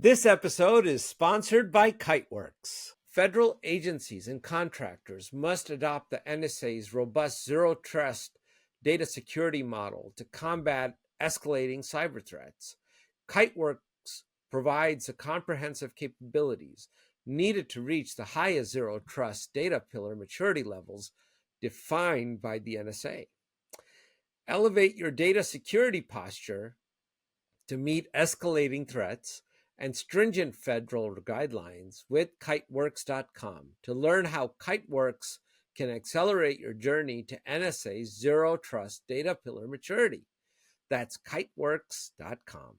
This episode is sponsored by Kiteworks. Federal agencies and contractors must adopt the NSA's robust zero trust data security model to combat escalating cyber threats. Kiteworks provides the comprehensive capabilities needed to reach the highest zero trust data pillar maturity levels defined by the NSA. Elevate your data security posture to meet escalating threats and stringent federal guidelines with Kiteworks.com to learn how Kiteworks can accelerate your journey to NSA's zero trust data pillar maturity. That's Kiteworks.com.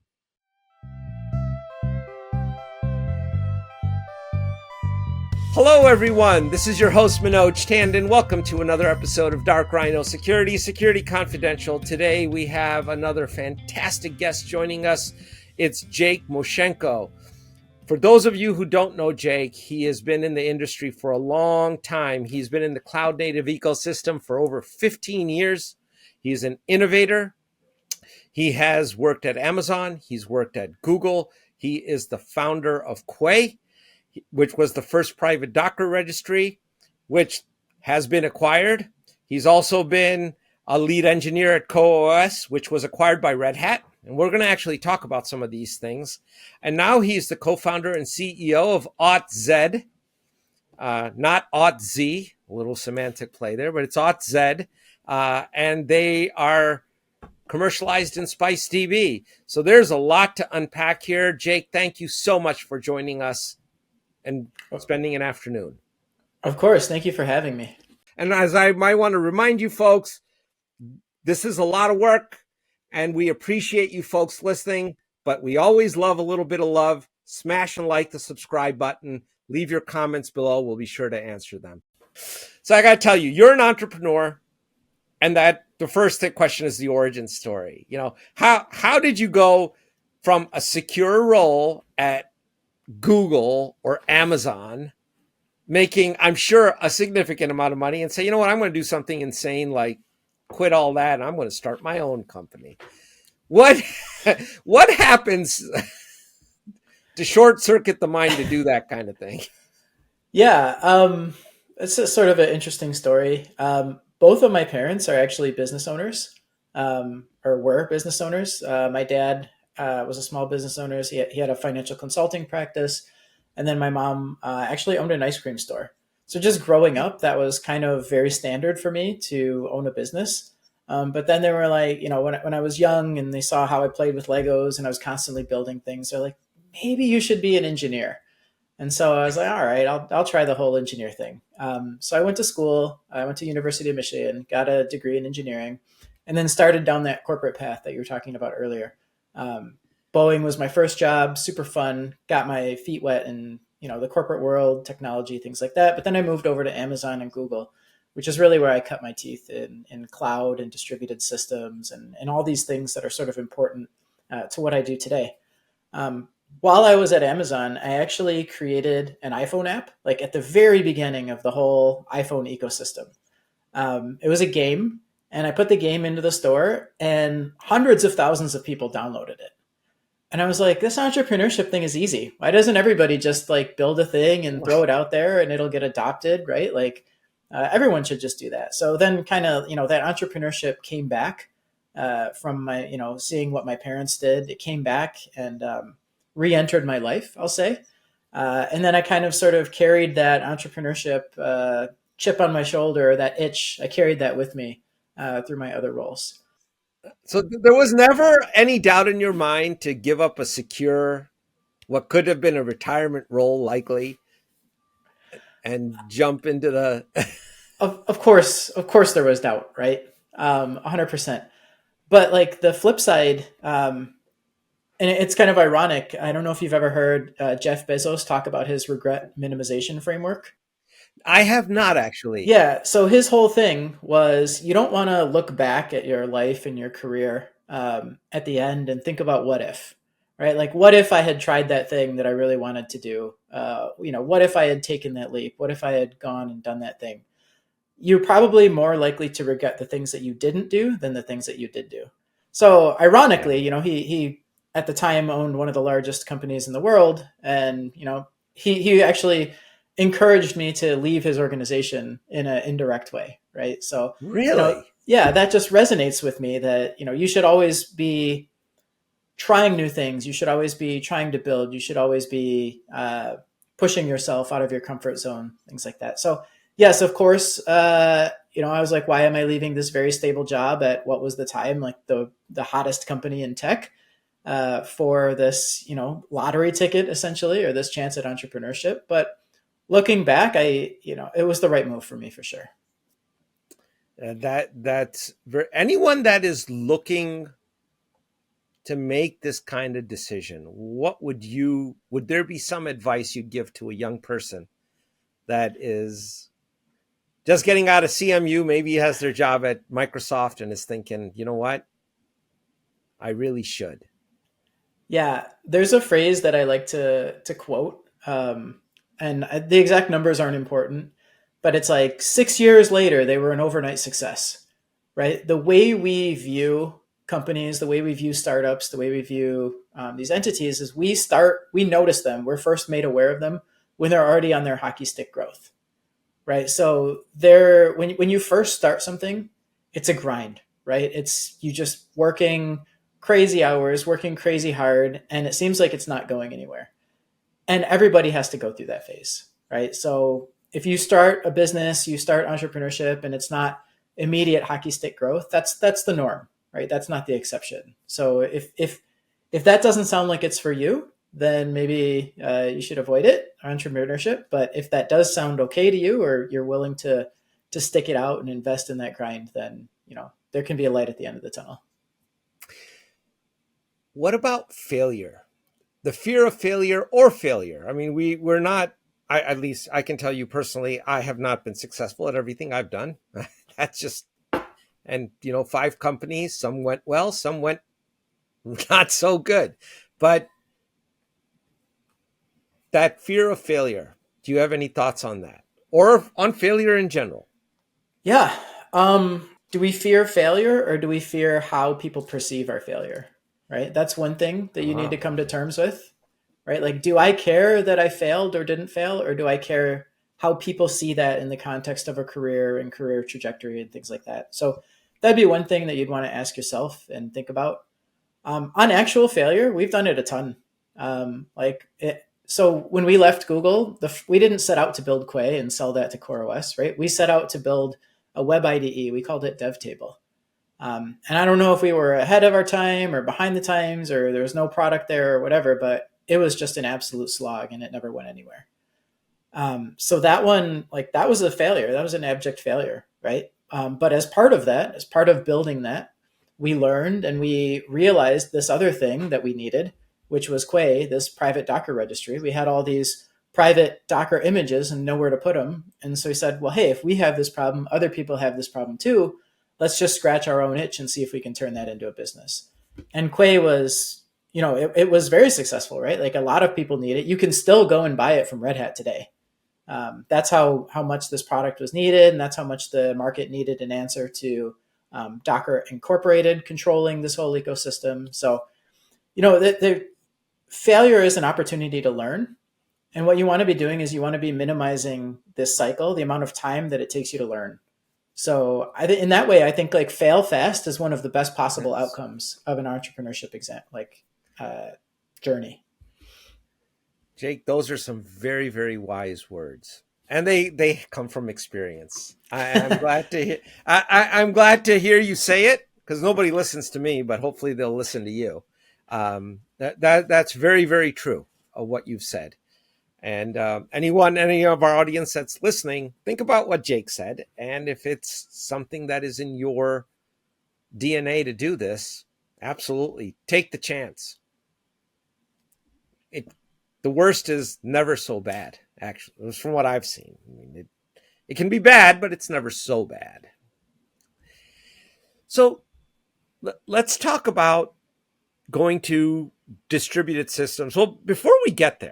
Hello, everyone. This is your host, Manoj Tandon. Welcome to another episode of Dark Rhino Security Confidential. Today, we have another fantastic guest joining us. It's Jake Moshenko. For those of you who don't know Jake, he has been in the industry for a long time. He's been in the cloud native ecosystem for over 15 years. He's an innovator. He has worked at Amazon. He's worked at Google. He is the founder of Quay, which was the first private Docker registry, which has been acquired. He's also been a lead engineer at CoOS, which was acquired by Red Hat. And we're going to actually talk about some of these things. And now he's the co-founder and CEO of AuthZed, not AuthZ, a little semantic play there, but it's AuthZed. And they are commercialized in SpiceDB. So there's a lot to unpack here. Jake, thank you so much for joining us and spending an afternoon. Of course. Thank you for having me. And as I might want to remind you folks, this is a lot of work and we appreciate you folks listening, but we always love a little bit of love. Smash and like the subscribe button. Leave your comments below. We'll be sure to answer them. So I got to tell you, you're an entrepreneur, and that the first question is the origin story. You know, how did you go from a secure role at Google or Amazon, making, I'm sure, a significant amount of money, and say, you know what, I'm going to do something insane, like quit all that, and I'm going to start my own company. What happens to short circuit the mind to do that kind of thing? Yeah, it's a sort of an interesting story. Both of my parents are actually business owners, or were business owners. My dad was a small business owner. He had a financial consulting practice. And then my mom actually owned an ice cream store. So just growing up, that was kind of very standard for me to own a business. But then they were like, you know, when I was young and they saw how I played with Legos and I was constantly building things, they're like, maybe you should be an engineer. And so I was like, all right, I'll try the whole engineer thing. So I went to school. I went to University of Michigan, got a degree in engineering, and then started down that corporate path that you were talking about earlier. Boeing was my first job, super fun, got my feet wet in, you know, the corporate world, technology, things like that. But then I moved over to Amazon and Google, which is really where I cut my teeth in cloud and distributed systems and all these things that are sort of important to what I do today. While I was at Amazon, I actually created an iPhone app, like at the very beginning of the whole iPhone ecosystem. It was a game, and I put the game into the store, and hundreds of thousands of people downloaded it. And I was like, this entrepreneurship thing is easy. Why doesn't everybody just like build a thing and throw it out there and it'll get adopted, right? Like everyone should just do that. So then kind of, you know, that entrepreneurship came back from my, you know, seeing what my parents did. It came back and re-entered my life, I'll say. And then I kind of sort of carried that entrepreneurship chip on my shoulder, that itch. I carried that with me through my other roles. So there was never any doubt in your mind to give up a secure, what could have been a retirement role likely, and jump into the... Of course there was doubt, right? 100%. But like the flip side, and it's kind of ironic. I don't know if you've ever heard Jeff Bezos talk about his regret minimization framework. I have not actually. Yeah. So his whole thing was you don't want to look back at your life and your career at the end and think about what if, right? Like, what if I had tried that thing that I really wanted to do? You know, what if I had taken that leap? What if I had gone and done that thing? You're probably more likely to regret the things that you didn't do than the things that you did do. So ironically, you know, he at the time owned one of the largest companies in the world, and he actually encouraged me to leave his organization in an indirect way, right? So, Really? yeah, that just resonates with me that you should always be trying new things. You should always be trying to build. You should always be pushing yourself out of your comfort zone, things like that. So, yes, of course, I was like, why am I leaving this very stable job at what was the time like the hottest company in tech for this, lottery ticket essentially, or this chance at entrepreneurship? But looking back, it was the right move for me for sure. That's anyone that is looking to make this kind of decision, would there be some advice you'd give to a young person that is just getting out of CMU, maybe has their job at Microsoft and is thinking, you know what, I really should? Yeah, there's a phrase that I like to quote, and the exact numbers aren't important, but it's like 6 years later they were an overnight success, right? The way we view companies, the way we view startups, the way we view these entities is we notice them, we're first made aware of them when they're already on their hockey stick growth, right? So when you first start something, it's a grind, right? It's you just working crazy hours, working crazy hard, and it seems like it's not going anywhere. And everybody has to go through that phase, right? So if you start a business, you start entrepreneurship, and it's not immediate hockey stick growth, that's the norm, right? That's not the exception. So if that doesn't sound like it's for you, then maybe you should avoid it, entrepreneurship. But if that does sound okay to you, or you're willing to stick it out and invest in that grind, then there can be a light at the end of the tunnel. What about failure? The fear of failure or failure. I mean, we're not, at least I can tell you personally, I have not been successful at everything I've done. That's just, and 5 companies, some went well, some went not so good. But that fear of failure, do you have any thoughts on that, or on failure in general? Yeah. Do we fear failure, or do we fear how people perceive our failure? Right. That's one thing that you need to come to terms with. Right. Like, do I care that I failed or didn't fail, or do I care how people see that in the context of a career and career trajectory and things like that? So that'd be one thing that you'd want to ask yourself and think about. On actual failure, we've done it a ton. So when we left Google, we didn't set out to build Quay and sell that to CoreOS, right? We set out to build a web IDE. We called it DevTable. And I don't know if we were ahead of our time or behind the times, or there was no product there or whatever, but it was just an absolute slog and it never went anywhere. So that one, like, that was a failure. That was an abject failure, right? But as part of that, as part of building that, we learned and we realized this other thing that we needed, which was Quay, this private Docker registry. We had all these private Docker images and nowhere to put them. And so we said, well, hey, if we have this problem, other people have this problem too. Let's just scratch our own itch and see if we can turn that into a business. And Quay was, it was very successful, right? Like, a lot of people need it. You can still go and buy it from Red Hat today. That's how much this product was needed, and that's how much the market needed an answer to Docker Incorporated controlling this whole ecosystem. So, the failure is an opportunity to learn. And what you want to be doing is you want to be minimizing this cycle, the amount of time that it takes you to learn. So in that way, I think like fail fast is one of the best possible Yes. outcomes of an entrepreneurship journey. Jake, those are some very, very wise words, and they come from experience. I'm glad to hear. I'm glad to hear you say it, because nobody listens to me, but hopefully they'll listen to you. That's very, very true of what you've said. And any of our audience that's listening, think about what Jake said, and if it's something that is in your DNA to do this, absolutely take the chance. The worst is never so bad. Actually, from what I've seen, I mean, it can be bad, but it's never so bad. So let's talk about going to distributed systems. Well, before we get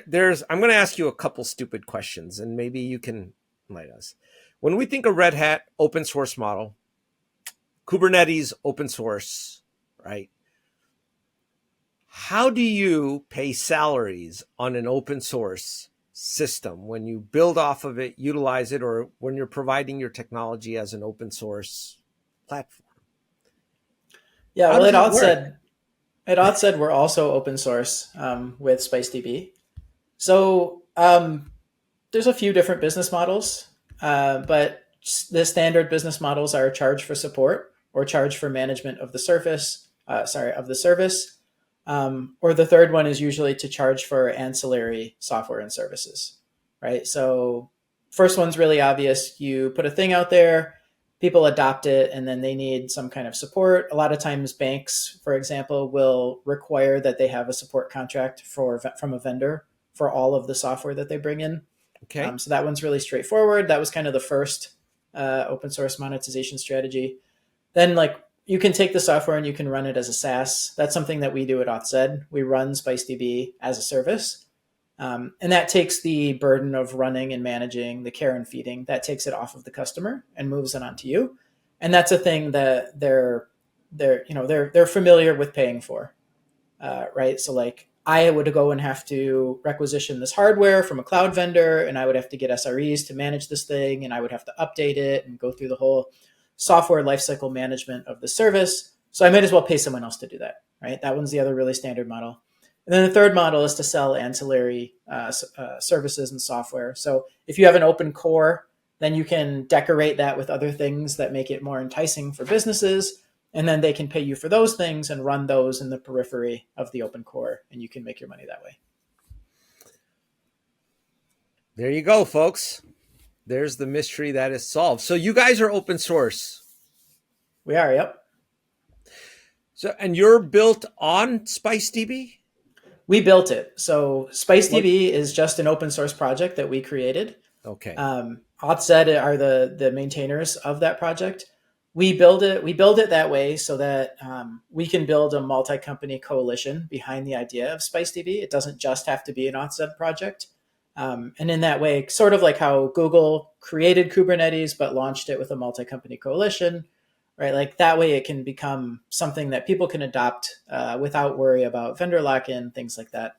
there's I'm going to ask you a couple stupid questions, and maybe you can enlighten us. When we think of Red Hat open source model, Kubernetes open source, right? How do you pay salaries on an open source system when you build off of it, utilize it, or when you're providing your technology as an open source platform? Yeah, How well, does it work? At AuthZed, we're also open source with SpiceDB. So there's a few different business models, but the standard business models are charge for support or charge for management of the surface, of the service. Or the third one is usually to charge for ancillary software and services, right? So first one's really obvious. You put a thing out there, people adopt it, and then they need some kind of support. A lot of times banks, for example, will require that they have a support contract from a vendor for all of the software that they bring in. Okay. So that one's really straightforward. That was kind of the first open source monetization strategy. Then, like, you can take the software and you can run it as a SaaS. That's something that we do at AuthZed. We run SpiceDB as a service. And that takes the burden of running and managing the care and feeding. That takes it off of the customer and moves it onto you. And that's a thing that they're familiar with paying for, right? So like I would go and have to requisition this hardware from a cloud vendor, and I would have to get SREs to manage this thing, and I would have to update it and go through the whole software lifecycle management of the service. So I might as well pay someone else to do that, right? That one's the other really standard model. And then the third model is to sell ancillary services and software. So if you have an open core, then you can decorate that with other things that make it more enticing for businesses. And then they can pay you for those things and run those in the periphery of the open core, and you can make your money that way. There you go, folks. There's the mystery that is solved. So you guys are open source. We are, yep. So, and you're built on SpiceDB? We built it. So SpiceDB is just an open source project that we created. Okay. AuthZed are the maintainers of that project. We build it that way so that we can build a multi-company coalition behind the idea of SpiceDB. It doesn't just have to be an AuthZed project. And in that way, sort of like how Google created Kubernetes but launched it with a multi-company coalition, right? Like that way it can become something that people can adopt without worry about vendor lock-in, things like that.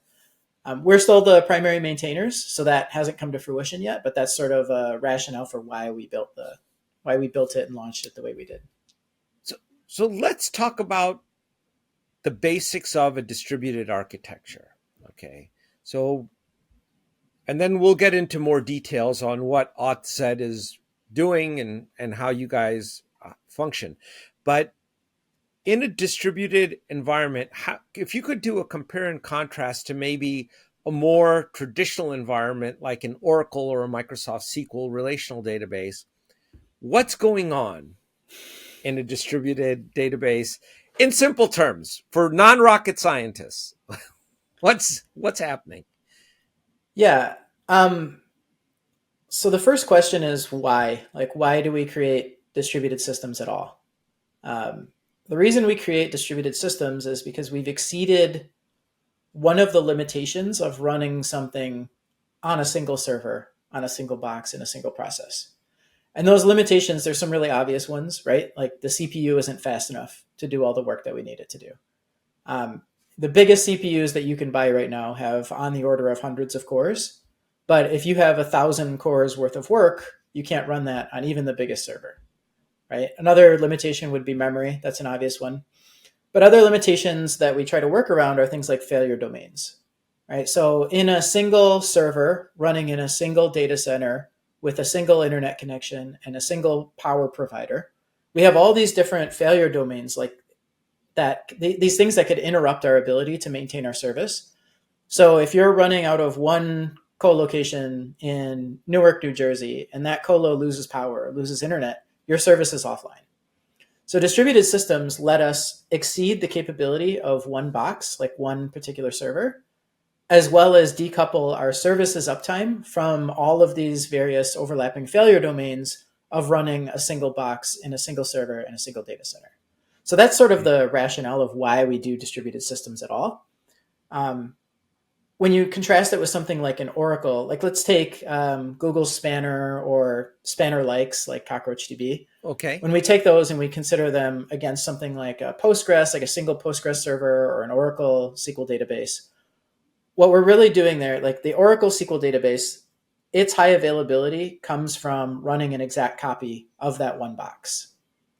We're still the primary maintainers, so that hasn't come to fruition yet, but that's sort of a rationale for why we built it and launched it the way we did. So let's talk about the basics of a distributed architecture. Okay. So, and then we'll get into more details on what AuthZed is doing and how you guys function. But in a distributed environment, if you could do a compare and contrast to maybe a more traditional environment like an Oracle or a Microsoft SQL relational database, what's going on in a distributed database in simple terms for non-rocket scientists? What's happening? Yeah. So the first question is why? Like, why do we create distributed systems at all? The reason we create distributed systems is because we've exceeded one of the limitations of running something on a single server, on a single box, in a single process. And those limitations, there's some really obvious ones, right? Like the CPU isn't fast enough to do all the work that we need it to do. The biggest CPUs that you can buy right now have on the order of hundreds of cores. But if you have 1,000 cores worth of work, you can't run that on even the biggest server, right? Another limitation would be memory. That's an obvious one. But other limitations that we try to work around are things like failure domains, right? So in a single server running in a single data center with a single internet connection and a single power provider, we have all these different failure domains like that, these things that could interrupt our ability to maintain our service. So if you're running out of one co-location in Newark, New Jersey, and that colo loses power, or loses internet, your service is offline. So distributed systems let us exceed the capability of one box, like one particular server, as well as decouple our services uptime from all of these various overlapping failure domains of running a single box in a single server in a single data center. So that's sort of the rationale of why we do distributed systems at all. when you contrast it with something like an Oracle, like let's take Google's Spanner or Spanner likes like CockroachDB. Okay. When we take those and we consider them against something like a Postgres, like a single Postgres server or an Oracle SQL database, what we're really doing there, like the Oracle SQL database, its high availability comes from running an exact copy of that one box,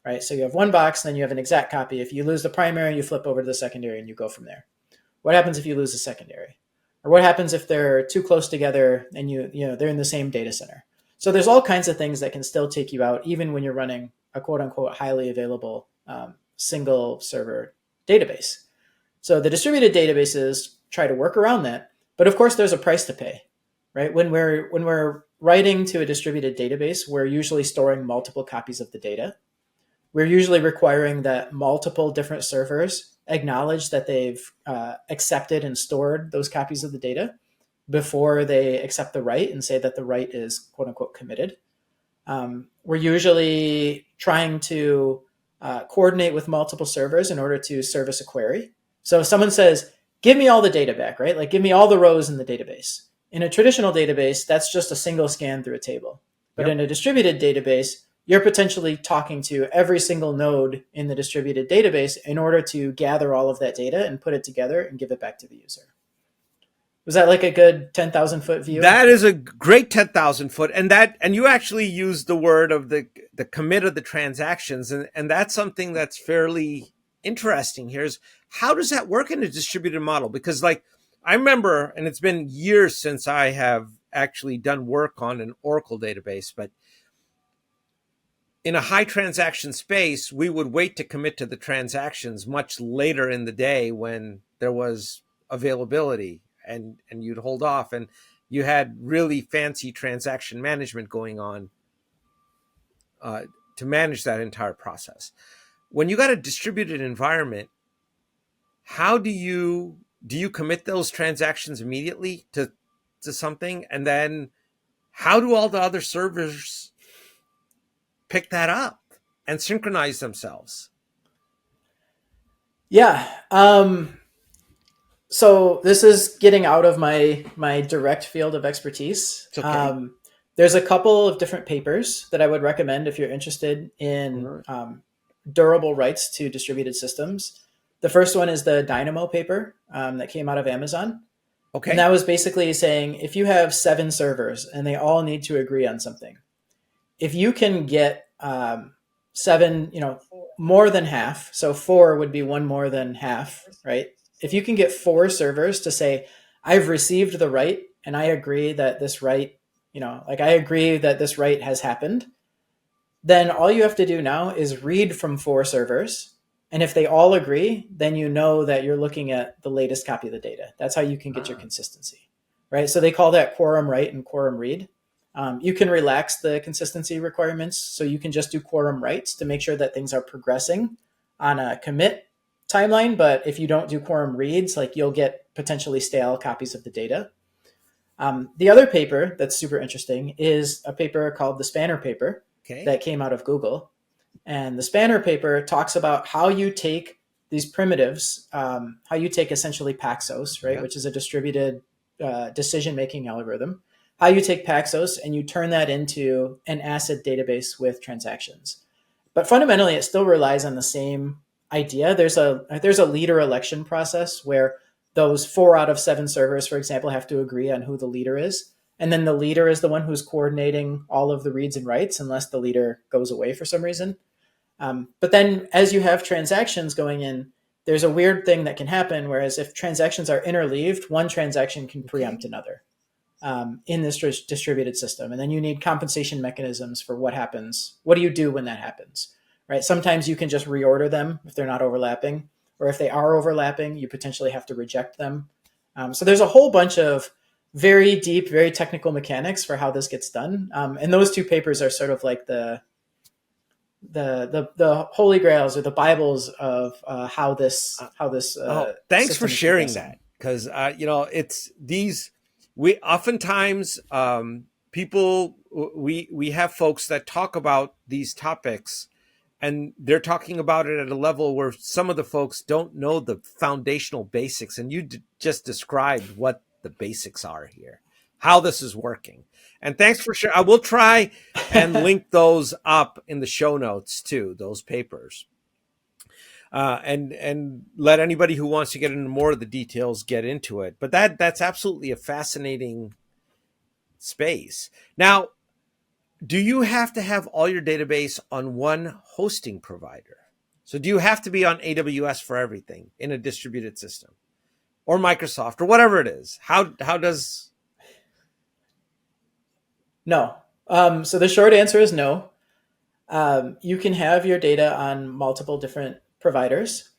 right? So you have one box, then you have an exact copy. If you lose the primary, you flip over to the secondary and you go from there. What happens if you lose the secondary? Or what happens if they're too close together and they're in the same data center? So there's all kinds of things that can still take you out, even when you're running a quote unquote highly available single server database. So the distributed databases try to work around that, but of course there's a price to pay, right? When we're writing to a distributed database, we're usually storing multiple copies of the data. We're usually requiring that multiple different servers acknowledge that they've accepted and stored those copies of the data before they accept the write and say that the write is quote unquote committed. We're usually trying to coordinate with multiple servers in order to service a query. So if someone says, give me all the data back, right? Like give me all the rows in the database. In a traditional database, that's just a single scan through a table. But in a distributed database, you're potentially talking to every single node in the distributed database in order to gather all of that data and put it together and give it back to the user. Was that like a good 10,000 foot view? That is a great 10,000 foot. And you actually used the word of the commit of the transactions. And that's something that's fairly interesting here is how does that work in a distributed model? Because like I remember, and it's been years since I have actually done work on an Oracle database, but in a high transaction space, we would wait to commit to the transactions much later in the day when there was availability, and you'd hold off, and you had really fancy transaction management going on to manage that entire process. When you got a distributed environment, how do you commit those transactions immediately to something, and then how do all the other servers pick that up and synchronize themselves? Yeah. So this is getting out of my direct field of expertise. It's okay. There's a couple of different papers that I would recommend if you're interested in durable writes to distributed systems. The first one is the Dynamo paper that came out of Amazon. Okay. And that was basically saying if you have 7 servers and they all need to agree on something, if you can get 7, more than half, so 4 would be one more than half, right? If you can get 4 servers to say, I've received the write and I agree that this write, I agree that this write has happened, then all you have to do now is read from 4 servers. And if they all agree, then you know that you're looking at the latest copy of the data. That's how you can get your consistency, right? So they call that quorum write and quorum read. You can relax the consistency requirements. So you can just do quorum writes to make sure that things are progressing on a commit timeline. But if you don't do quorum reads, like you'll get potentially stale copies of the data. The other paper that's super interesting is a paper called the Spanner paper that came out of Google. And the Spanner paper talks about how you take these primitives, how you take essentially Paxos, right, which is a distributed decision-making algorithm, how you take Paxos and you turn that into an ACID database with transactions. But fundamentally, it still relies on the same idea. There's a leader election process where those 4 out of 7 servers, for example, have to agree on who the leader is. And then the leader is the one who's coordinating all of the reads and writes unless the leader goes away for some reason. But then as you have transactions going in, there's a weird thing that can happen. Whereas if transactions are interleaved, one transaction can preempt another in this distributed system. And then you need compensation mechanisms for what happens. What do you do when that happens? Right? Sometimes you can just reorder them if they're not overlapping. Or if they are overlapping, you potentially have to reject them. So there's a whole bunch of very deep, very technical mechanics for how this gets done. And those 2 papers are sort of like the holy grails or the Bibles of how this thanks for sharing that, because it's these, we oftentimes people, we have folks that talk about these topics and they're talking about it at a level where some of the folks don't know the foundational basics, and you just described what the basics are here, how this is working. And thanks for sharing. I will try and link those up in the show notes too, those papers. And let anybody who wants to get into more of the details get into it. But that's absolutely a fascinating space. Now, do you have to have all your database on one hosting provider? So do you have to be on AWS for everything in a distributed system, or Microsoft, or whatever it is? How does... No. So the short answer is no. You can have your data on multiple different providers.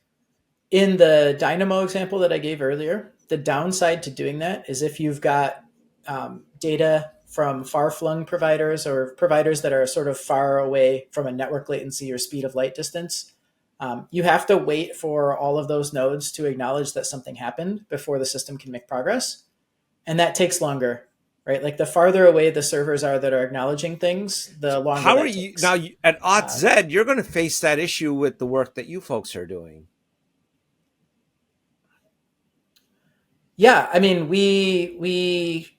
In the Dynamo example that I gave earlier, the downside to doing that is if you've got data from far-flung providers or providers that are sort of far away from a network latency or speed of light distance, you have to wait for all of those nodes to acknowledge that something happened before the system can make progress. And that takes longer, right? Like the farther away the servers are that are acknowledging things, the longer How that are you takes. now at AuthZed? You're going to face that issue with the work that you folks are doing. Yeah, I mean, we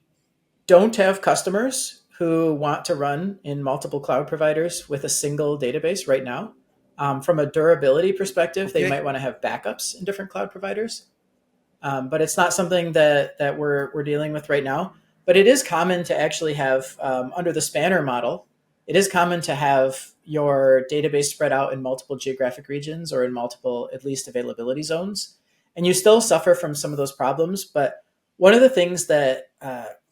don't have customers who want to run in multiple cloud providers with a single database right now. From a durability perspective, they might want to have backups in different cloud providers, but it's not something that we're dealing with right now. But it is common to actually have under the spanner model. It is common to have your database spread out in multiple geographic regions or in multiple, at least, availability zones, and you still suffer from some of those problems. But one of the things that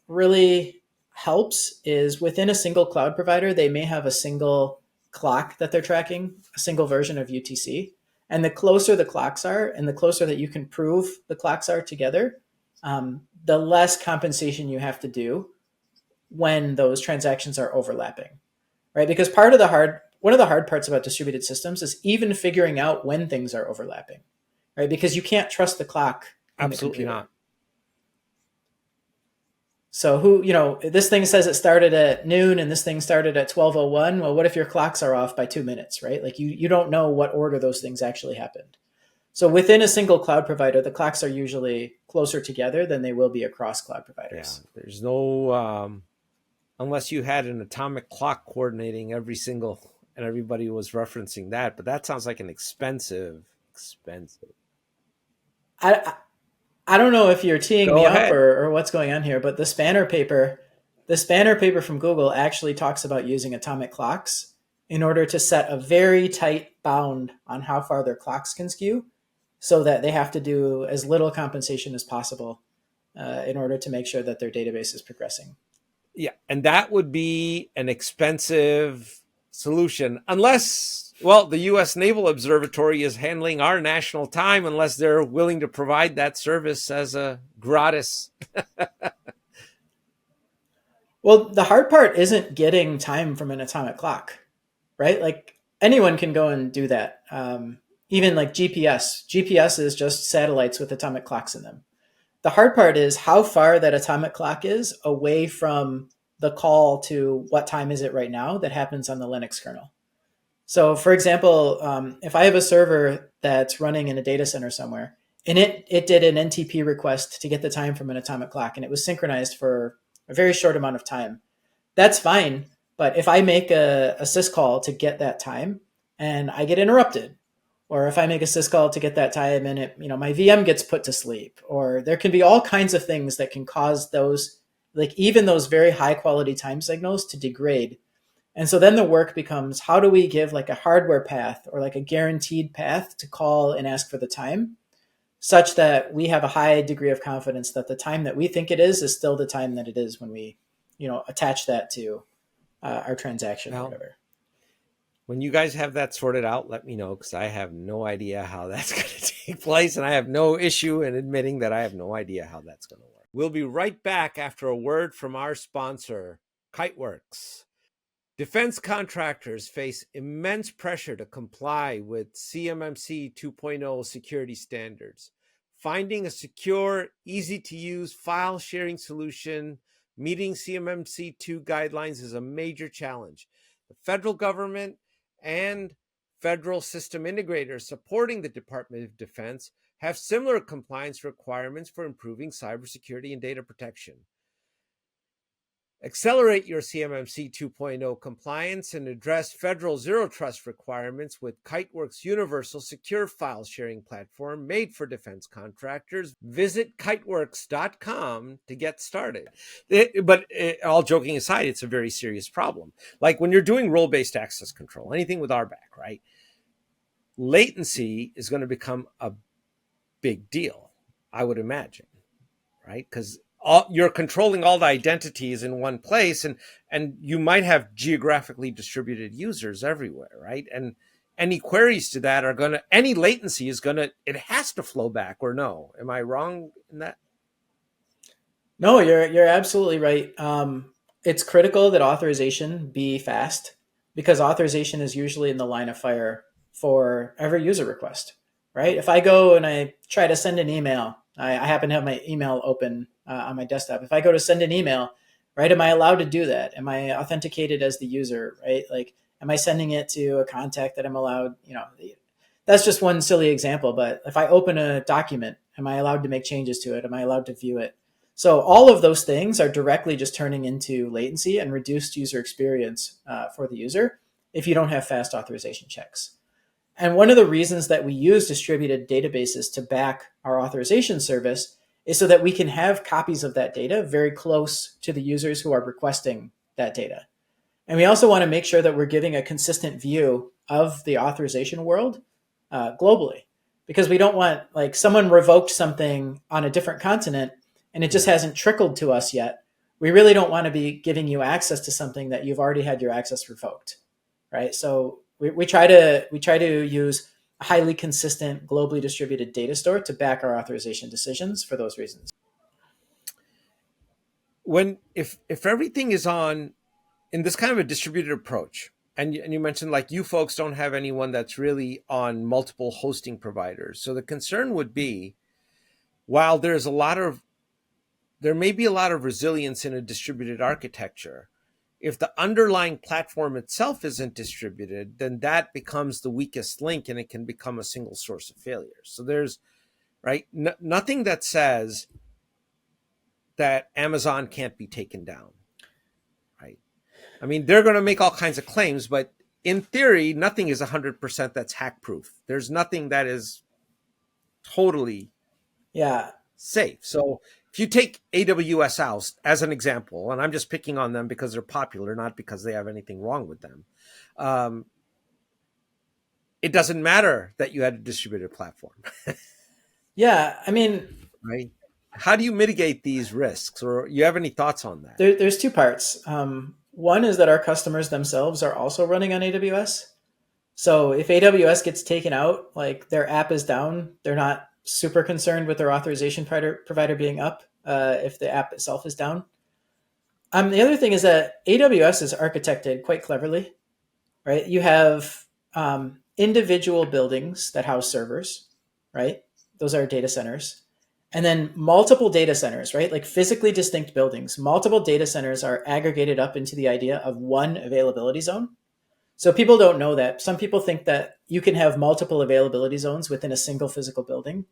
really helps is within a single cloud provider, they may have a single clock that they're tracking, a single version of UTC. And the closer the clocks are, and the closer that you can prove the clocks are together, the less compensation you have to do when those transactions are overlapping, right? Because one of the hard parts about distributed systems is even figuring out when things are overlapping, right? Because you can't trust the clock in the Absolutely computer. not. So this thing says it started at noon and this thing started at 12:01. Well, what if your clocks are off by 2 minutes, right? Like you don't know what order those things actually happened. So within a single cloud provider, the clocks are usually closer together than they will be across cloud providers. Yeah, there's no unless you had an atomic clock coordinating every single, and everybody was referencing that, but that sounds like an expensive. I don't know if you're teeing me Go up ahead. or what's going on here, but the spanner paper from Google actually talks about using atomic clocks in order to set a very tight bound on how far their clocks can skew, so that they have to do as little compensation as possible in order to make sure that their database is progressing. Yeah, and that would be an expensive solution unless, well, the U.S. Naval Observatory is handling our national time, unless they're willing to provide that service as a gratis. Well, the hard part isn't getting time from an atomic clock, right? Like anyone can go and do that. Even like GPS. GPS is just satellites with atomic clocks in them. The hard part is how far that atomic clock is away from the call to what time is it right now that happens on the Linux kernel. So, for example, if I have a server that's running in a data center somewhere, and it did an NTP request to get the time from an atomic clock, and it was synchronized for a very short amount of time, that's fine. But if I make a syscall to get that time and I get interrupted, or if I make a syscall to get that time and my VM gets put to sleep, or there can be all kinds of things that can cause those, like even those very high quality time signals to degrade. And so then the work becomes, how do we give like a hardware path or like a guaranteed path to call and ask for the time, such that we have a high degree of confidence that the time that we think it is still the time that it is when we, attach that to our transaction or whatever. When you guys have that sorted out, let me know, because I have no idea how that's going to take place, and I have no issue in admitting that I have no idea how that's going to work. We'll be right back after a word from our sponsor, Kiteworks. Defense contractors face immense pressure to comply with CMMC 2.0 security standards. Finding a secure, easy-to-use file sharing solution meeting CMMC 2 guidelines is a major challenge. The federal government and federal system integrators supporting the Department of Defense have similar compliance requirements for improving cybersecurity and data protection. Accelerate your CMMC 2.0 compliance and address federal zero trust requirements with Kiteworks' universal secure file sharing platform made for defense contractors. Visit kiteworks.com to get started. But all joking aside, it's a very serious problem. Like when you're doing role-based access control, anything with RBAC, right? Latency is going to become a big deal, I would imagine, right? Because you're controlling all the identities in one place, and you might have geographically distributed users everywhere, right? And any queries to that are going to, any latency is going to, it has to flow back, or no? Am I wrong in that? No, you're absolutely right. It's critical that authorization be fast because authorization is usually in the line of fire for every user request, right? If I go and I try to send an email, I happen to have my email open on my desktop. If I go to send an email, right, am I allowed to do that? Am I authenticated as the user, right? Like, am I sending it to a contact that I'm allowed? That's just one silly example. But if I open a document, am I allowed to make changes to it? Am I allowed to view it? So all of those things are directly just turning into latency and reduced user experience for the user if you don't have fast authorization checks. And one of the reasons that we use distributed databases to back our authorization service is so that we can have copies of that data very close to the users who are requesting that data. And we also want to make sure that we're giving a consistent view of the authorization world globally, because we don't want, like, someone revoked something on a different continent and it just hasn't trickled to us yet. We really don't want to be giving you access to something that you've already had your access revoked, right? So we try to use a highly consistent, globally distributed data store to back our authorization decisions for those reasons. If everything is on in this kind of a distributed approach, and you mentioned, like, you folks don't have anyone that's really on multiple hosting providers, so the concern would be, while there may be a lot of resilience in a distributed architecture, if the underlying platform itself isn't distributed, then that becomes the weakest link and it can become a single source of failure. So there's, right, nothing that says that Amazon can't be taken down, right? I mean, they're going to make all kinds of claims, but in theory, nothing is 100% that's hack proof. There's nothing that is totally safe. So if you take AWS out as an example, and I'm just picking on them because they're popular, not because they have anything wrong with them, it doesn't matter that you had a distributed platform. Yeah, I mean, right? How do you mitigate these risks, or you have any thoughts on that? There's two parts. One is that our customers themselves are also running on AWS. So if AWS gets taken out, like, their app is down, they're not super concerned with their authorization provider being up if the app itself is down. The other thing is that AWS is architected quite cleverly, right? You have individual buildings that house servers, right? Those are data centers. And then multiple data centers, right? Like physically distinct buildings. Multiple data centers are aggregated up into the idea of one availability zone. So people don't know that. Some people think that you can have multiple availability zones within a single physical building.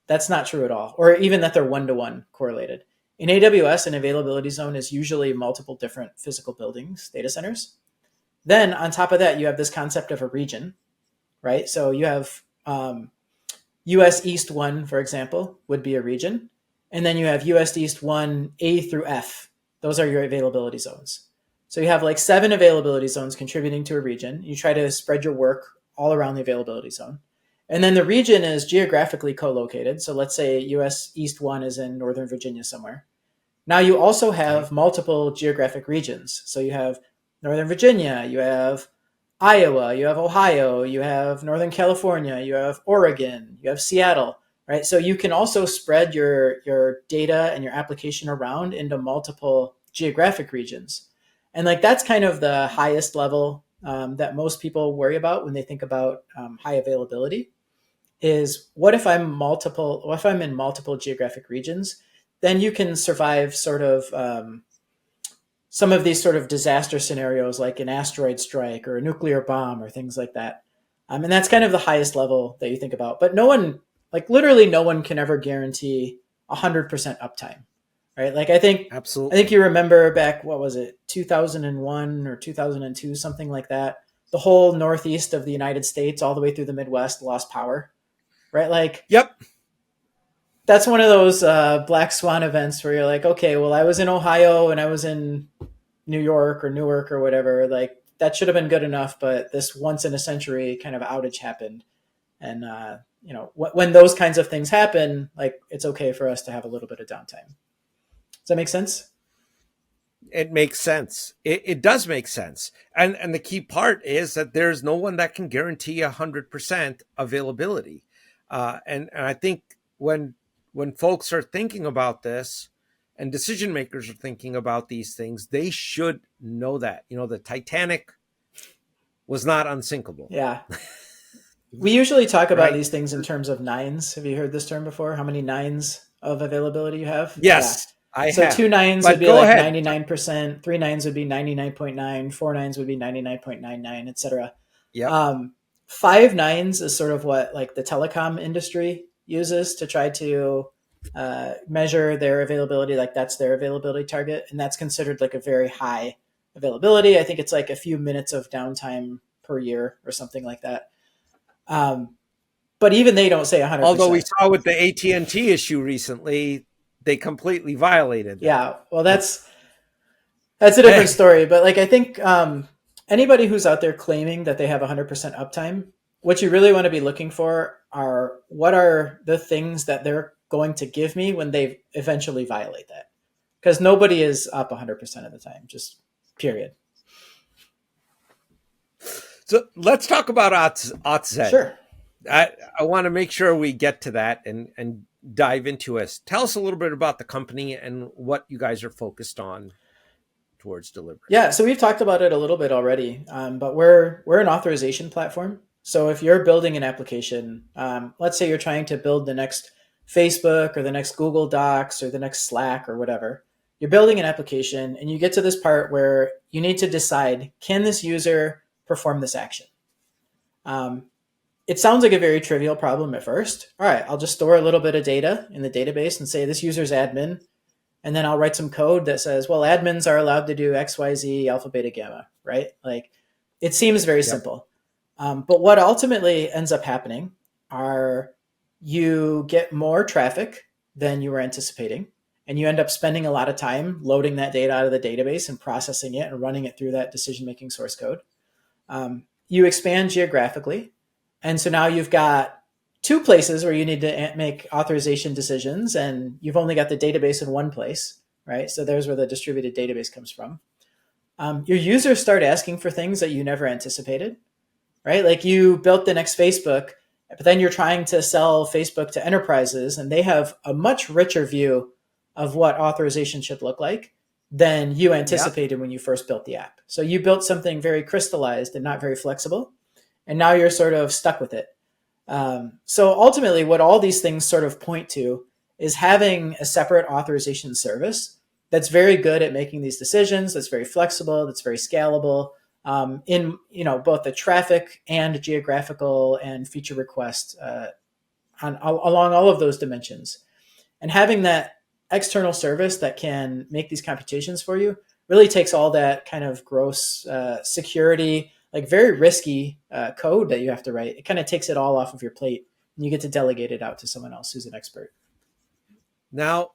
That's not true at all, or even that they're one-to-one correlated. In AWS, an availability zone is usually multiple different physical buildings, data centers. Then on top of that, you have this concept of a region, right? So you have US East 1, for example, would be a region. And then you have US East 1, A through F. Those are your availability zones. So you have like 7 availability zones contributing to a region. You try to spread your work all around the availability zone. And then the region is geographically co-located. So let's say US East 1 is in Northern Virginia somewhere. Now you also have multiple geographic regions. So you have Northern Virginia, you have Iowa, you have Ohio, you have Northern California, you have Oregon, you have Seattle, right? So you can also spread your data and your application around into multiple geographic regions. And like that's kind of the highest level that most people worry about when they think about high availability is what if I'm in multiple geographic regions, then you can survive sort of some of these sort of disaster scenarios like an asteroid strike or a nuclear bomb or things like that. And that's kind of the highest level that you think about. But no one like literally no one can ever guarantee 100% uptime, right? Like I think Absolutely. you remember back, what was it, 2001 or 2002, something like that. The whole northeast of the United States, all the way through the Midwest, lost power, right? Like Yep. that's one of those black swan events where you're like, okay, well, I was in Ohio and I was in New York or Newark or whatever. Like that should have been good enough, but this once in a century kind of outage happened. And when those kinds of things happen, like it's okay for us to have a little bit of downtime. Does that make sense? It makes sense. It does make sense. And the key part is that there's no one that can guarantee 100% availability. And I think when folks are thinking about this and decision makers are thinking about these things, they should know that. The Titanic was not unsinkable, Yeah. We usually talk about right? these things in terms of nines. Have you heard this term before? How many nines of availability you have? Yeah. Yes, I So have. two nines would But be go like ahead. 99%, three nines would be 99.9, four nines would be 99.99, etc. Yep. Um, five nines is sort of what like the telecom industry uses to try to measure their availability. Like that's their availability target, and that's considered like a very high availability. I think it's like a few minutes of downtime per year or something like that. Um, but even they don't say Although we 100%. saw with the AT&T issue recently, they completely violated that. Yeah, well, that's a different story. But like I think anybody who's out there claiming that they have 100% uptime, what you really want to be looking for are what are the things that they're going to give me when they eventually violate that. Because nobody is up 100% of the time, just period. So let's talk about AuthZed. Sure. I want to make sure we get to that and dive into it. Tell us a little bit about the company and what you guys are focused on towards delivering. Yeah, so we've talked about it a little bit already, but we're an authorization platform. So if you're building an application, let's say you're trying to build the next Facebook or the next Google Docs or the next Slack or whatever, you're building an application and you get to this part where you need to decide, can this user perform this action? Um, it sounds like a very trivial problem at first. All right, I'll just store a little bit of data in the database and say this user's admin, and then I'll write some code that says, well, admins are allowed to do X, Y, Z, alpha, beta, gamma, right? Like it seems very Yep. simple. But what ultimately ends up happening are you get more traffic than you were anticipating, and you end up spending a lot of time loading that data out of the database and processing it and running it through that decision-making source code. You expand geographically. And so now you've got two places where you need to make authorization decisions, and you've only got the database in one place, right? So there's where the distributed database comes from. Your users start asking for things that you never anticipated, right? Like you built the next Facebook, but then you're trying to sell Facebook to enterprises, and they have a much richer view of what authorization should look like than you Yep. anticipated when you first built the app. So you built something very crystallized and not very flexible, and now you're sort of stuck with it. So ultimately, what all these things sort of point to is having a separate authorization service that's very good at making these decisions, that's very flexible, that's very scalable in both the traffic and geographical and feature request along all of those dimensions. And having that external service that can make these computations for you really takes all that kind of gross security, like very risky code that you have to write. It kind of takes it all off of your plate, and you get to delegate it out to someone else who's an expert. Now,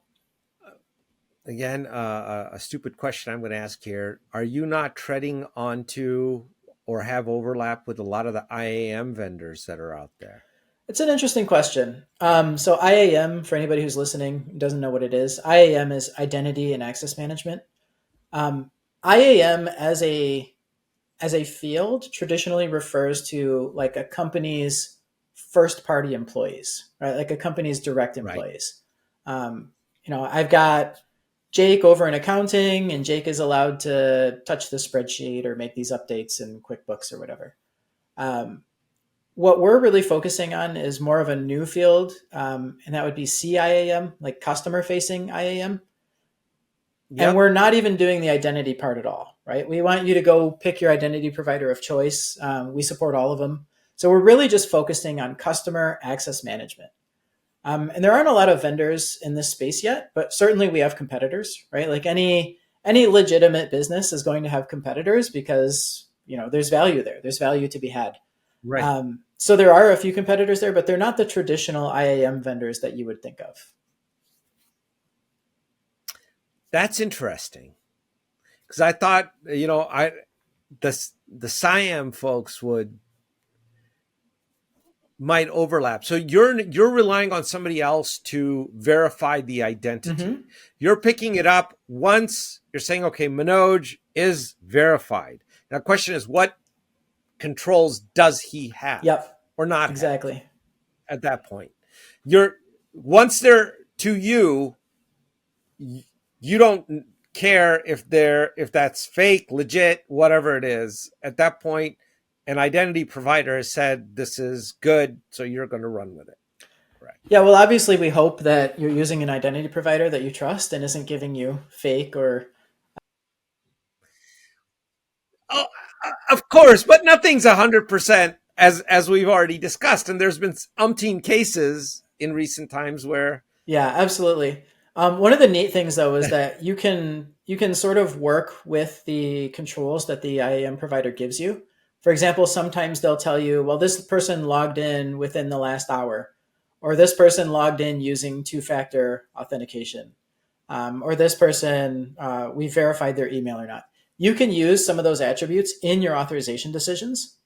again, a stupid question I'm going to ask here. Are you not treading onto or have overlap with a lot of the IAM vendors that are out there? It's an interesting question. So IAM, for anybody who's listening who doesn't know what it is, IAM is identity and access management. Um, IAM as a field traditionally refers to like a company's first party employees, right? Like a company's direct Right. employees. I've got Jake over in accounting, and Jake is allowed to touch the spreadsheet or make these updates in QuickBooks or whatever. Um, what we're really focusing on is more of a new field, and that would be CIAM, like customer facing IAM. And Yep. we're not even doing the identity part at all, right? We want you to go pick your identity provider of choice. We support all of them. So we're really just focusing on customer access management. And there aren't a lot of vendors in this space yet, but certainly we have competitors, right? Like any legitimate business is going to have competitors because there's value there. There's value to be had. Right. So there are a few competitors there, but they're not the traditional IAM vendors that you would think of. That's interesting because I thought the SIAM folks might overlap. So you're relying on somebody else to verify the identity. Mm-hmm. You're picking it up once you're saying, okay, Manoj is verified. Now, the question is, what controls does he have Yep, or not exactly. have at that point? You're once they're to you, you don't care if that's fake, legit, whatever it is. At that point, an identity provider has said this is good, so you're going to run with it. Correct. Yeah, well, obviously, we hope that you're using an identity provider that you trust and isn't giving you fake or. Oh, of course, but nothing's 100% as we've already discussed, and there's been umpteen cases in recent times where. Yeah, absolutely. One of the neat things though is that you can sort of work with the controls that the IAM provider gives you. For example, sometimes they'll tell you, well, this person logged in within the last hour, or this person logged in using two-factor authentication, or this person we verified their email or not. You can use some of those attributes in your authorization decisions.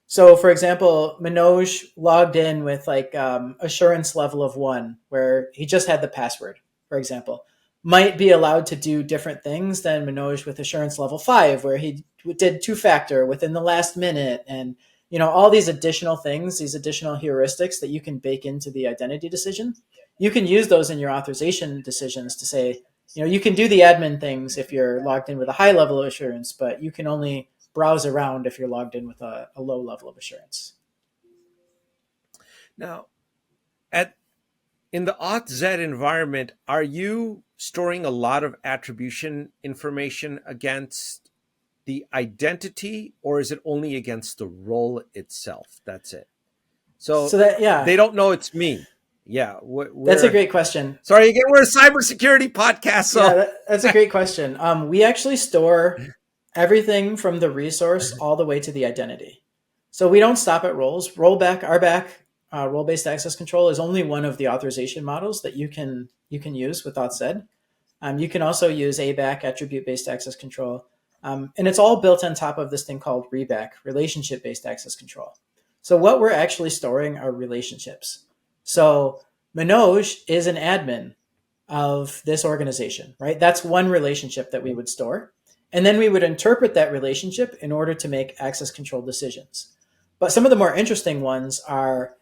So, for example, Manoj logged in with like assurance level of 1, where he just had the password, for example, might be allowed to do different things than Manoj with assurance level 5, where he did two-factor within the last minute, and all these additional things, these additional heuristics that you can bake into the identity decision. You can use those in your authorization decisions to say, you can do the admin things if you're logged in with a high level of assurance, but you can only browse around if you're logged in with a low level of assurance. Now, in the AuthZed environment, are you storing a lot of attribution information against the identity, or is it only against the role itself? That's it. So Yeah, they don't know it's me. Yeah, that's a great question. Sorry again, we're a cybersecurity podcast. So yeah, that's a great question. We actually store everything from the resource all the way to the identity. So we don't stop at roles. RBAC, role-based access control, is only one of the authorization models that you can use with AuthZed. You can also use ABAC, attribute-based access control, and it's all built on top of this thing called RBAC, relationship-based access control. So what we're actually storing are relationships. So Manoj is an admin of this organization, right? That's one relationship that we would store. And then we would interpret that relationship in order to make access control decisions. But some of the more interesting ones are,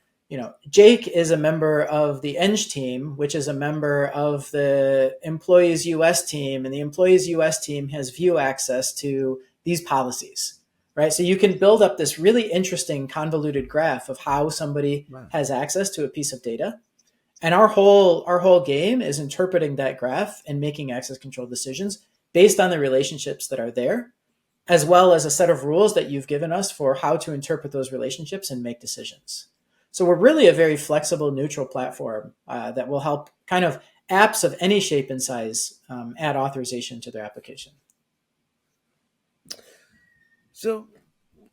Jake is a member of the Eng team, which is a member of the employees US team, and the employees US team has view access to these policies, right? So you can build up this really interesting convoluted graph of how somebody has access to a piece of data. And our whole game is interpreting that graph and making access control decisions based on the relationships that are there, as well as a set of rules that you've given us for how to interpret those relationships and make decisions. So we're really a very flexible, neutral platform that will help kind of apps of any shape and size add authorization to their application. So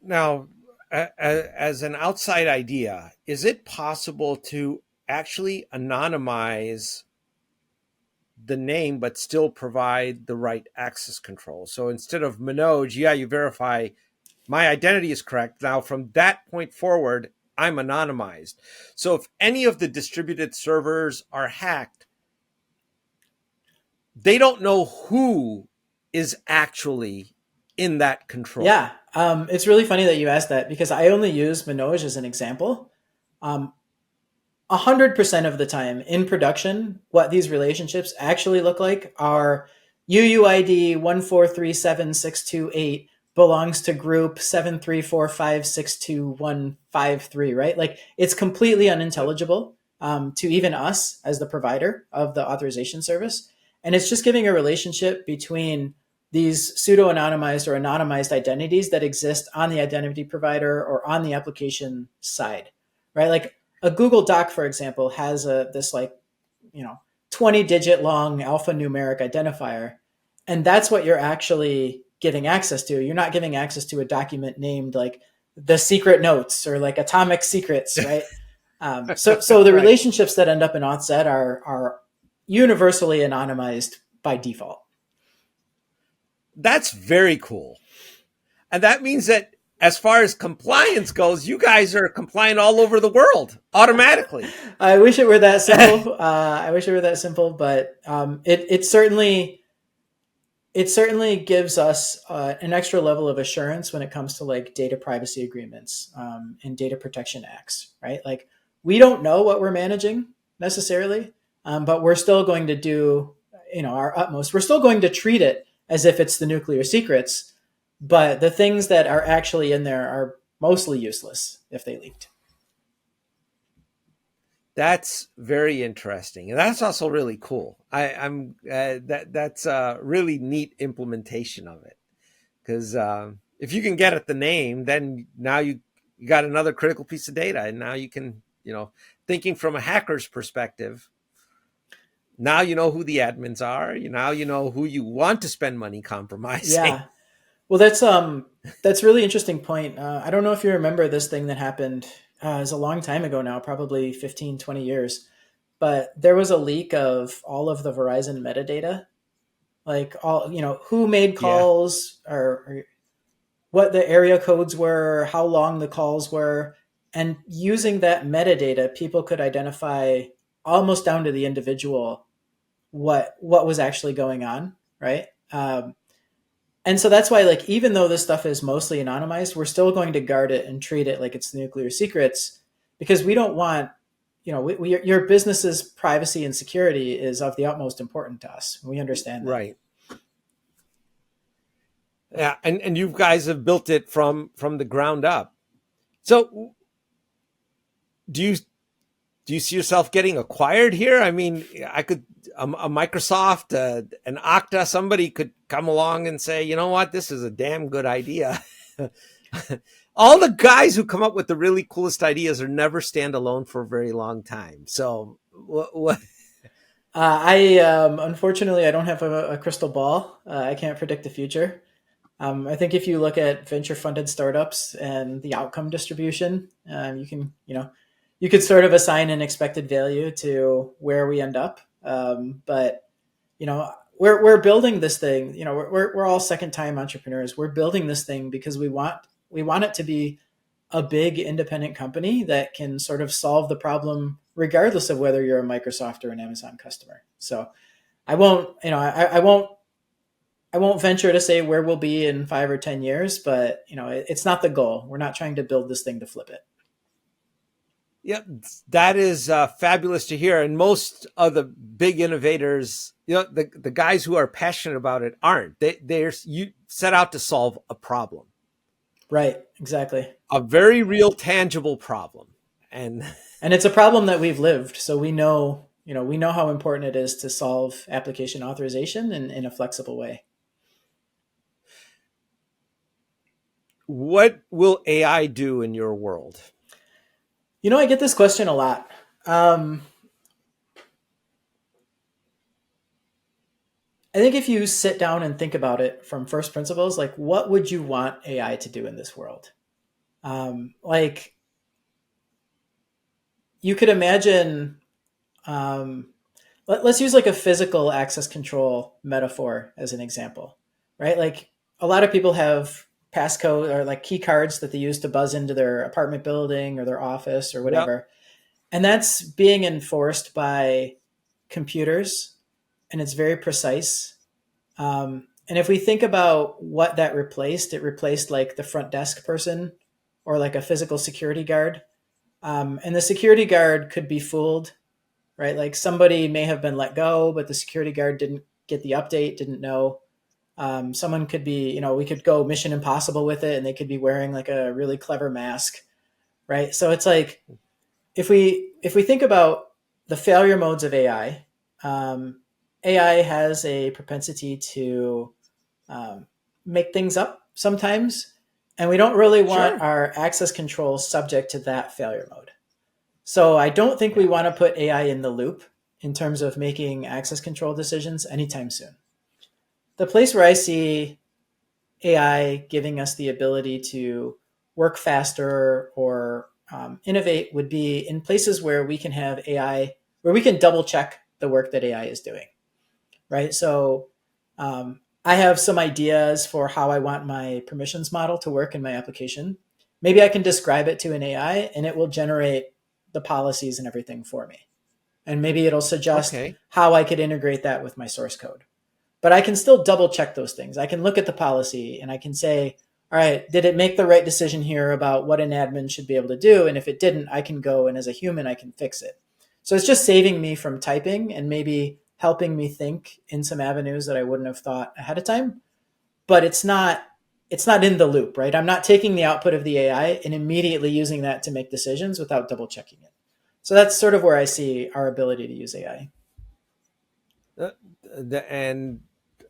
now, as an outside idea, is it possible to actually anonymize the name but still provide the right access control? So instead of Manoj, you verify my identity is correct. Now from that point forward, I'm anonymized. So if any of the distributed servers are hacked, they don't know who is actually in that control. Yeah, it's really funny that you asked that, because I only use Manoj as an example. 100% of the time in production, what these relationships actually look like are UUID 1437628 belongs to group 734562153, right? Like, it's completely unintelligible to even us as the provider of the authorization service. And it's just giving a relationship between these pseudo-anonymized or anonymized identities that exist on the identity provider or on the application side, right? Like, a Google Doc, for example, has this like, 20-digit long alphanumeric identifier, and that's what you're actually giving access to. You're not giving access to a document named like the secret notes or like atomic secrets, right? So the Right. relationships that end up in AuthZed are universally anonymized by default. That's very cool. And that means that as far as compliance goes, you guys are compliant all over the world automatically. I wish it were that simple. I wish it were that simple, but it certainly gives us an extra level of assurance when it comes to like data privacy agreements and data protection acts, right? Like we don't know what we're managing necessarily, but we're still going to do, our utmost. We're still going to treat it as if it's the nuclear secrets, but the things that are actually in there are mostly useless if they leaked. That's very interesting, and that's also really cool. I'm that's a really neat implementation of it because if you can get at the name, then now you got another critical piece of data, and now you can thinking from a hacker's perspective. Now you know who the admins are. Now you know who you want to spend money compromising. Yeah. Well, that's really interesting point. I don't know if you remember this thing that happened. It was a long time ago now, probably 15, 20 years. But there was a leak of all of the Verizon metadata, like all, who made Yeah. calls or what the area codes were, how long the calls were. And using that metadata, people could identify almost down to the individual what was actually going on, right? And so that's why, like, even though this stuff is mostly anonymized, we're still going to guard it and treat it like it's nuclear secrets because we don't want, your business's privacy and security is of the utmost importance to us. We understand that. Right. Yeah, and you guys have built it from the ground up. So do you see yourself getting acquired here? I mean, I could a Microsoft, an Okta, somebody could come along and say, you know what, this is a damn good idea. All the guys who come up with the really coolest ideas are never stand alone for a very long time. So what? I unfortunately I don't have a crystal ball. I can't predict the future. I think if you look at venture funded startups and the outcome distribution, you could sort of assign an expected value to where we end up. But we're building this thing. We're all second time entrepreneurs. We're building this thing because we want it to be a big independent company that can sort of solve the problem regardless of whether you're a Microsoft or an Amazon customer. So I won't, I won't venture to say where we'll be in 5 or 10 years, but it's not the goal. We're not trying to build this thing to flip it. Yeah, that is fabulous to hear. And most of the big innovators, the guys who are passionate about it aren't. They're you set out to solve a problem, Right. Exactly. a very real, tangible problem. And And it's a problem that we've lived. So we know how important it is to solve application authorization in a flexible way. what will AI do in your world? I get this question a lot. I think if you sit down and think about it from first principles, like what would you want AI to do in this world? Like you could imagine, um, let's use like a physical access control metaphor as an example, right? Like a lot of people have passcode or like key cards that they use to buzz into their apartment building or their office or Yep. whatever. And that's being enforced by computers and it's very precise. And if we think about what that replaced, it replaced like the front desk person or like a physical security guard. And the security guard could be fooled, right? Like somebody may have been let go, but the security guard didn't get the update, didn't know. Someone could be, we could go Mission Impossible with it and they could be wearing like a really clever mask, right? So it's like, if we think about the failure modes of AI, AI has a propensity to make things up sometimes, and we don't really want Sure. our access control subject to that failure mode. So I don't think we Yeah. want to put AI in the loop in terms of making access control decisions anytime soon. The place where I see AI giving us the ability to work faster or innovate would be in places where we can have AI, where we can double check the work that AI is doing, right? So I have some ideas for how I want my permissions model to work in my application. Maybe I can describe it to an AI and it will generate the policies and everything for me. And maybe it'll suggest Okay. how I could integrate that with my source code. But I can still double check those things. I can look at the policy and I can say, all right, did it make the right decision here about what an admin should be able to do? And if it didn't, I can go and as a human, I can fix it. So it's just saving me from typing and maybe helping me think in some avenues that I wouldn't have thought ahead of time. But it's not in the loop, right? I'm not taking the output of the AI and immediately using that to make decisions without double checking it. So that's sort of where I see our ability to use AI. Uh, and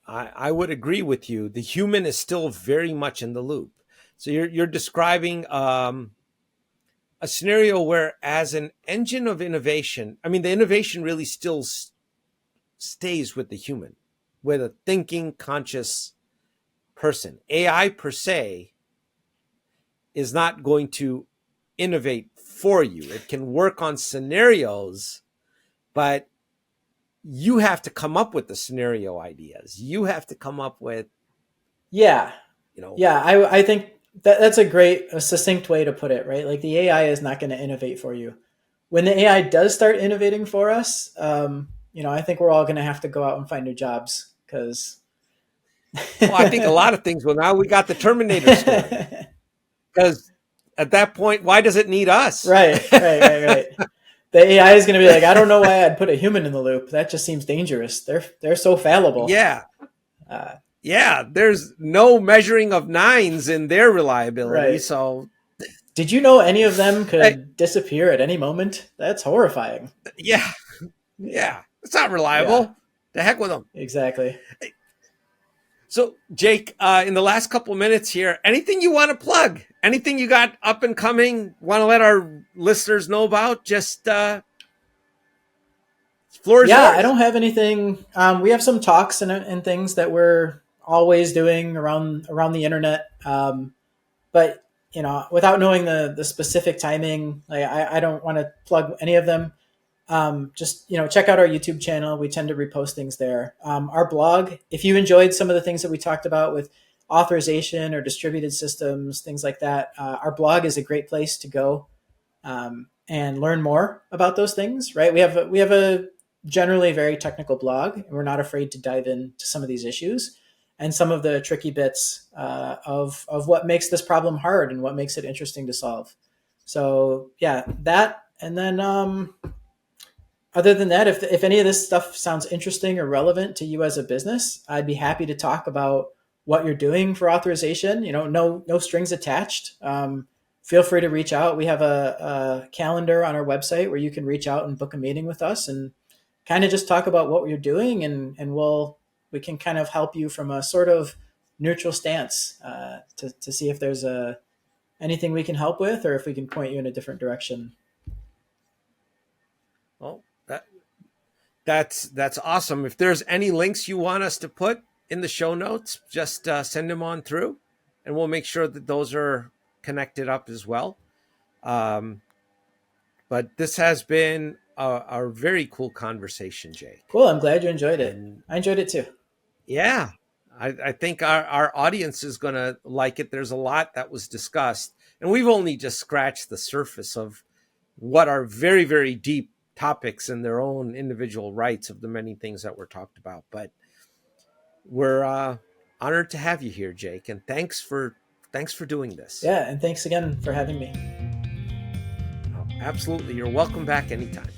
I would agree with you. The human is still very much in the loop. So you're describing a scenario where, as an engine of innovation, I mean, the innovation really still stays with the human, with a thinking, conscious person. AI per se is not going to innovate for you. It can work on scenarios, but you have to come up with the scenario ideas. You have to come up with, Yeah, you know, yeah. I think that's a succinct way to put it, right? Like the AI is not going to innovate for you. When the AI does start innovating for us, I think we're all going to have to go out and find new jobs because. well, I think a lot of things. Well, now we got the Terminator story, because at that point, why does it need us? Right. The AI is going to be like, I don't know why I'd put a human in the loop. That just seems dangerous. They're so fallible. Yeah. Uh, Yeah. There's no measuring of nines in their reliability. right. So, Did you know any of them hey, could disappear at any moment? That's horrifying. yeah. Yeah. Yeah. It's not Yeah. reliable. The heck with them. Exactly. So, Jake, in the last couple minutes here, anything you want to plug? Anything you got up and coming? Want to let our listeners know about? Just floor is Yeah, I yours. don't have anything. We have some talks and things that we're always doing around the internet. But without knowing the specific timing, like I don't want to plug any of them. Just check out our YouTube channel. We tend to repost things there. Our blog, if you enjoyed some of the things that we talked about with authorization or distributed systems, things like that, our blog is a great place to go and learn more about those things. Right? We have a generally very technical blog, and we're not afraid to dive into some of these issues and some of the tricky bits of what makes this problem hard and what makes it interesting to solve. So yeah, that, and then other than that, if any of this stuff sounds interesting or relevant to you as a business, I'd be happy to talk about what you're doing for authorization. No strings attached. Feel free to reach out. We have a calendar on our website where you can reach out and book a meeting with us and kind of just talk about what you're doing, and we can kind of help you from a sort of neutral stance to see if there's anything we can help with or if we can point you in a different direction. Well, that's awesome. If there's any links you want us to put in the show notes, just send them on through, and we'll make sure that those are connected up as well. Um, but this has been a very cool conversation, Jake. Cool. I'm glad you enjoyed it. And I enjoyed it too. yeah, I think our audience is going to like it. There's a lot that was discussed, and we've only just scratched the surface of what are very, very deep topics in their own individual rights of the many things that were talked about. But we're honored to have you here, Jake, and thanks for doing this. Yeah, and thanks again for having me. Oh, absolutely, you're welcome back anytime.